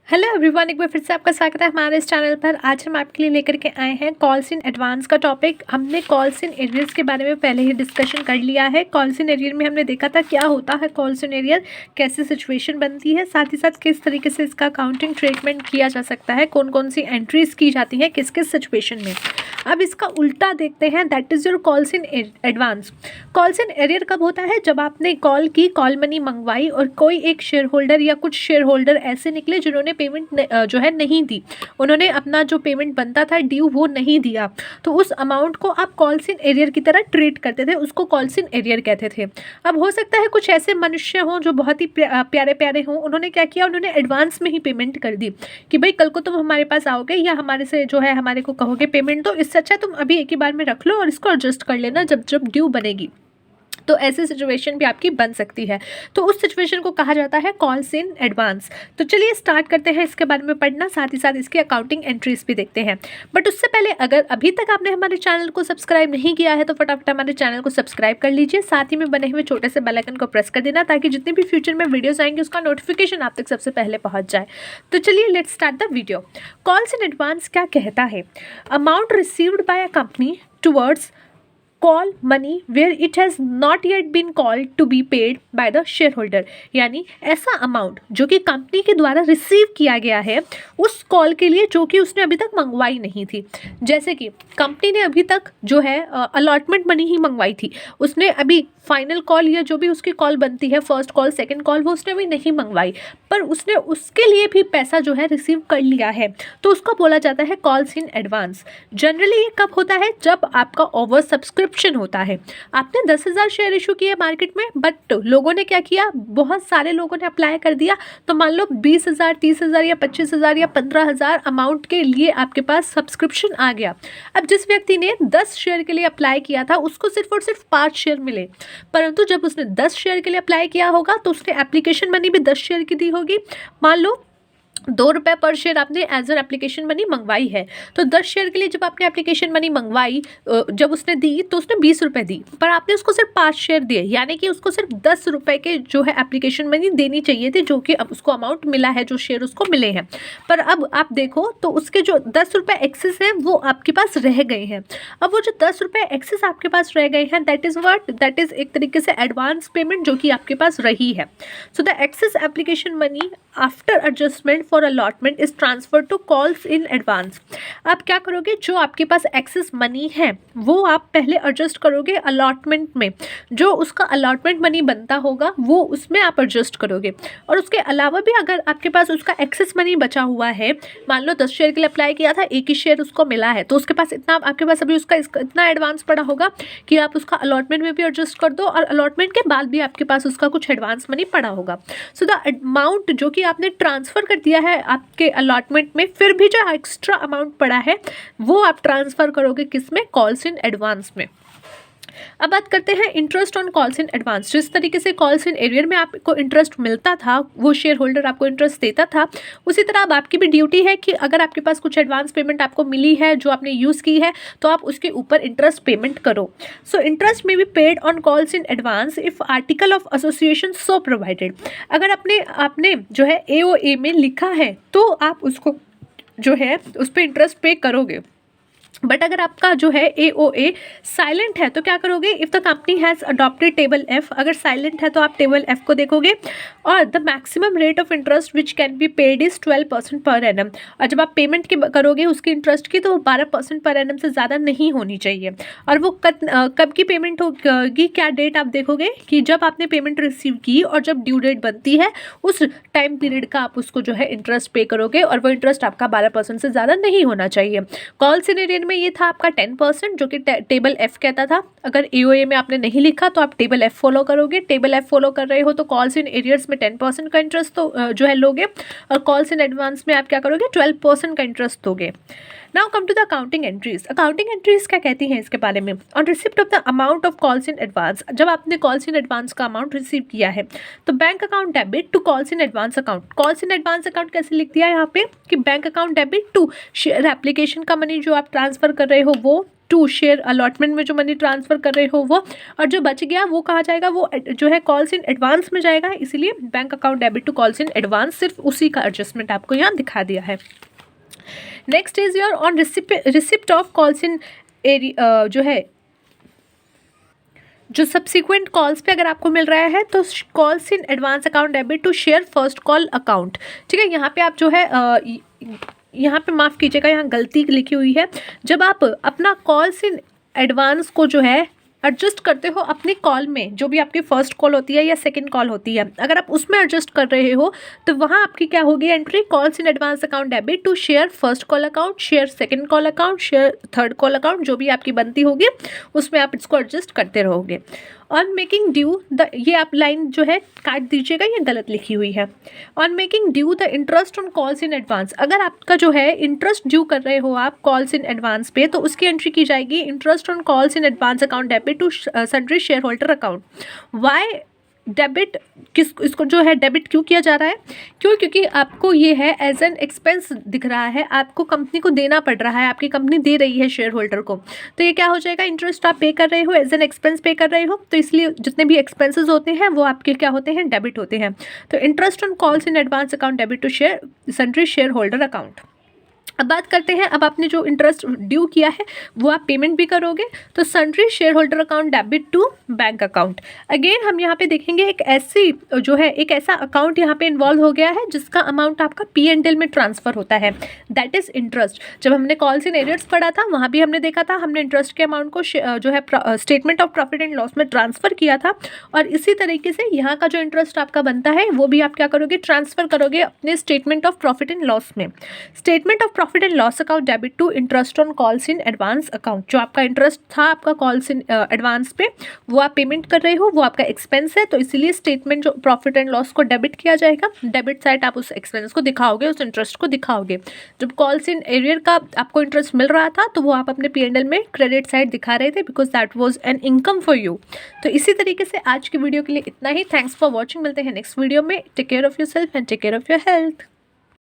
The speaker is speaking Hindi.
हेलो एवरीवन, एक बार फिर से आपका स्वागत है हमारे इस चैनल पर। आज हम आपके लिए लेकर के आए हैं कॉल्स इन एडवांस का टॉपिक। हमने कॉल्स इन एरियर्स के बारे में पहले ही डिस्कशन कर लिया है। कॉल्स इन एरियर में हमने देखा था क्या होता है कॉल्स इन एरियर, कैसे सिचुएशन बनती है, साथ ही साथ किस तरीके से इसका अकाउंटिंग ट्रीटमेंट किया जा सकता है, कौन कौन सी एंट्रीज की जाती हैं किस किस सिचुएशन में। अब इसका उल्टा देखते हैं, that is your calls in advance. Calls in arrear कब होता है? जब आपने कॉल की, कॉल मनी मंगवाई और कोई एक शेयर होल्डर या कुछ शेयर होल्डर ऐसे निकले जिन्होंने पेमेंट जो है नहीं दी, उन्होंने अपना जो पेमेंट बनता था ड्यू वो नहीं दिया, तो उस अमाउंट को आप कॉल्स इन एरियर की तरह ट्रीट करते थे, उसको कॉल्स इन एरियर कहते थे। अब हो सकता है कुछ ऐसे मनुष्य हों जो बहुत ही प्यारे प्यारे हों, उन्होंने क्या किया, उन्होंने एडवांस में ही पेमेंट कर दी कि भाई कल को तुम हमारे पास आओगे या हमारे से जो है हमारे को कहोगे पेमेंट दो, इससे अच्छा तुम अभी एक ही बार में रख लो और इसको एडजस्ट कर लेना जब जब ड्यू बनेगी। तो ऐसी सिचुएशन भी आपकी बन सकती है, तो उस सिचुएशन को कहा जाता है कॉल्स इन एडवांस। तो चलिए स्टार्ट करते हैं इसके बारे में पढ़ना, साथ ही साथ इसकी अकाउंटिंग एंट्रीज भी देखते हैं। बट उससे पहले अगर अभी तक आपने हमारे चैनल को सब्सक्राइब नहीं किया है तो फटाफट हमारे चैनल को सब्सक्राइब कर लीजिए, साथ ही में बने हुए छोटे से बेल आइकन को प्रेस कर देना ताकि जितनी भी फ्यूचर में वीडियोस आएंगे उसका नोटिफिकेशन आप तक सबसे पहले पहुंच जाए। तो चलिए let's start the video. Calls in advance क्या कहता है? Amount received by a company towards call money where it has not yet been called to be paid by the shareholder। यानी ऐसा अमाउंट जो कि कंपनी के द्वारा रिसीव किया गया है उस कॉल के लिए जो कि उसने अभी तक मंगवाई नहीं थी। जैसे कि कंपनी ने अभी तक जो है अलॉटमेंट मनी ही मंगवाई थी, उसने अभी फाइनल कॉल या जो भी उसकी कॉल बनती है, फर्स्ट कॉल सेकंड कॉल, वो उसने अभी नहीं मंगवाई, पर उसने उसके लिए भी पैसा जो है रिसीव कर लिया है, तो उसको बोला जाता है कॉल्स इन एडवांस। जनरली ये कब होता है? जब आपका ओवर सब्सक्रिप्शन होता है। आपने 10,000 शेयर इशू किए मार्केट में, बट लोगों ने क्या किया, बहुत सारे लोगों ने अप्लाई कर दिया, तो मान लो 20,000, 30,000 या 25,000 या 15,000 अमाउंट के लिए आपके पास सब्सक्रिप्शन आ गया। अब जिस व्यक्ति ने 10 शेयर के लिए अप्लाई किया था उसको सिर्फ और सिर्फ 5 शेयर मिले, परंतु जब उसने 10 शेयर के लिए अप्लाई किया होगा तो उसने एप्लीकेशन मनी भी 10 शेयर की दी होगी। मान लो 2 रुपये पर शेयर आपने एज एन एप्लीकेशन मनी मंगवाई है, तो 10 शेयर के लिए जब आपने एप्लीकेशन मनी मंगवाई, जब उसने दी तो उसने 20 रुपये दी, पर आपने उसको सिर्फ 5 शेयर दिए, यानी कि उसको सिर्फ 10 रुपये के जो है एप्लीकेशन मनी देनी चाहिए थी, जो कि अब उसको अमाउंट मिला है, जो शेयर उसको मिले हैं। पर अब आप देखो तो उसके जो 10 रुपये एक्सेस हैं वो आपके पास रह गए हैं। अब वो जो 10 रुपये एक्सेस आपके पास रह गए हैं, that is what, that is एक तरीके से एडवांस पेमेंट जो कि आपके पास रही है। So the excess application money after adjustment for allotment is transfer to calls in advance. आप क्या करोगे, जो आपके पास एक्सेस मनी है वो आप पहले एडजस्ट करोगे अलॉटमेंट में, जो उसका अलॉटमेंट मनी बनता होगा वो उसमें आप एडजस्ट करोगे। और उसके अलावा भी अगर आपके पास उसका एक्सेस मनी बचा हुआ है, मान लो 10 शेयर के लिए अप्लाई किया था, एक ही शेयर उसको मिला है, तो उसके पास इतना, आपके पास अभी उसका इतना एडवांस पड़ा होगा कि आप उसका अलॉटमेंट में भी एडजस्ट कर दो और अलॉटमेंट के बाद भी आपके पास उसका कुछ एडवांस मनी पड़ा होगा। सो द अमाउंट जो कि आपने ट्रांसफ़र कर दिया है आपके अलॉटमेंट में, फिर भी जो एक्स्ट्रा अमाउंट पड़ा है वो आप ट्रांसफ़र करोगे किस में? कॉल्स इन एडवांस में। अब बात करते हैं interest on calls in advance. जिस तरीके से कॉल्स इन एरियर में आपको इंटरेस्ट मिलता था, वो शेयर होल्डर आपको इंटरेस्ट देता था, उसी तरह अब आपकी भी ड्यूटी है कि अगर आपके पास कुछ एडवांस पेमेंट आपको मिली है जो आपने यूज़ की है, तो आप उसके ऊपर इंटरेस्ट पेमेंट करो। सो इंटरेस्ट में be paid on calls in advance if article of association so provided. अगर आपने जो है AOA में लिखा है तो आप उसको जो है उस पर इंटरेस्ट पे करोगे। बट अगर आपका जो है AOA साइलेंट है तो क्या करोगे? If the company has adopted table F, अगर साइलेंट है तो आप टेबल F को देखोगे। और the maximum rate of interest which can be paid is 12% per annum. और जब आप पेमेंट की करोगे उसकी इंटरेस्ट की, तो वो 12% पर एनम से ज़्यादा नहीं होनी चाहिए। और वो कब की पेमेंट होगी, क्या डेट आप देखोगे कि जब आपने पेमेंट रिसीव की और जब ड्यू डेट बनती है उस टाइम पीरियड का आप उसको जो है इंटरेस्ट पे करोगे, और वो इंटरेस्ट आपका 12% से ज़्यादा नहीं होना चाहिए। कॉल सिनेरियो में ये था आपका 10%, जो कि टेबल F कहता था। अगर AOA में आपने नहीं लिखा तो आप टेबल F फॉलो करोगे। टेबल F फॉलो कर रहे हो तो कॉल्स इन एरियर्स में 10% का इंटरेस्ट तो जो है लोगे, और कॉल्स इन एडवांस में आप क्या करोगे? 12% का इंटरेस्ट दोगे। Now come to the accounting entries. Accounting entries क्या कहती हैं इसके बारे में? On receipt of the amount of calls in advance, जब आपने कॉल्स इन एडवांस का अमाउंट रिसीव किया है तो bank account debit to calls in advance account. Calls in advance account कैसे लिख दिया है यहाँ पे कि bank account debit to share application का मनी जो आप ट्रांसफर कर रहे हो वो, टू शेयर अलॉटमेंट में जो मनी ट्रांसफ़र कर रहे हो वो, और जो बच गया वो कहाँ जाएगा, वो जो है कॉल्स इन एडवांस में जाएगा। इसीलिए bank account debit to calls in advance, सिर्फ उसी का एडजस्टमेंट आपको यहाँ दिखा दिया है। Next is your on receipt of calls in जो है जो सब्सिक्वेंट कॉल्स पे अगर आपको मिल रहा है तो calls in advance account debit to share first call account. ठीक है, यहाँ पे आप जो है यहाँ पे माफ़ कीजिएगा, यहाँ गलती लिखी हुई है। जब आप अपना कॉल्स इन एडवांस को जो है एडजस्ट करते हो अपनी कॉल में, जो भी आपकी फर्स्ट कॉल होती है या सेकंड कॉल होती है, अगर आप उसमें एडजस्ट कर रहे हो तो वहाँ आपकी क्या होगी entry, calls in advance account debit to share first call account, share second call account, share third call account, जो भी आपकी बनती होगी उसमें आप इसको एडजस्ट करते रहोगे। ऑन मेकिंग ड्यू द, ये आप लाइन जो है काट दीजिएगा, ये गलत लिखी हुई है। On making due the interest on calls in advance, अगर आपका जो है इंटरेस्ट ड्यू कर रहे हो आप कॉल्स इन एडवांस पे, तो उसकी एंट्री की जाएगी interest on calls in advance account debit to sundry share holder account. Why debit, इसको जो है डेबिट क्यों किया जा रहा है, क्योंकि आपको ये है एज एन एक्सपेंस दिख रहा है, आपको कंपनी को देना पड़ रहा है, आपकी कंपनी दे रही है शेयर होल्डर को, तो ये क्या हो जाएगा, इंटरेस्ट आप पे कर रहे हो, एज एन एक्सपेंस पे कर रहे हो, तो इसलिए जितने भी एक्सपेंसेस होते हैं वो आपके क्या होते हैं, डेबिट होते हैं। तो interest on calls in advance account debit to sundry share holder account. अब बात करते हैं, अब आपने जो इंटरेस्ट ड्यू किया है वो आप पेमेंट भी करोगे, तो sundry share holder account debit to bank account. Again हम यहाँ पे देखेंगे एक ऐसी जो है एक ऐसा अकाउंट यहाँ पे इन्वॉल्व हो गया है जिसका अमाउंट आपका P&L में ट्रांसफ़र होता है, दैट इज़ इंटरेस्ट। जब हमने कॉल्स इन एरियर्स पढ़ा था वहाँ भी हमने देखा था, हमने इंटरेस्ट के अमाउंट को जो है statement of profit and loss में ट्रांसफ़र किया था, और इसी तरीके से यहाँ का जो इंटरेस्ट आपका बनता है वो भी आप क्या करोगे, ट्रांसफ़र करोगे अपने statement of profit and loss में। Statement of profit and loss account debit to interest on calls in advance account, जो आपका इंटरेस्ट था आपका कॉल्स इन एडवांस पे वो आप पेमेंट कर रहे हो, वो आपका एक्सपेंस है, तो इसीलिए स्टेटमेंट जो प्रॉफिट एंड लॉस को डेबिट किया जाएगा, डेबिट साइड आप उस एक्सपेंस को दिखाओगे, उस इंटरेस्ट को दिखाओगे। जब कॉल्स इन एरियर का आपको इंटरेस्ट मिल रहा था तो वो आप अपने P&L में क्रेडिट साइड दिखा रहे थे, because that was an income for you. तो इसी तरीके से आज की वीडियो के लिए इतना ही। थैंक्स फॉर वॉचिंग, मिलते हैं नेक्स्ट वीडियो में। Take care of yourself and take care of your health.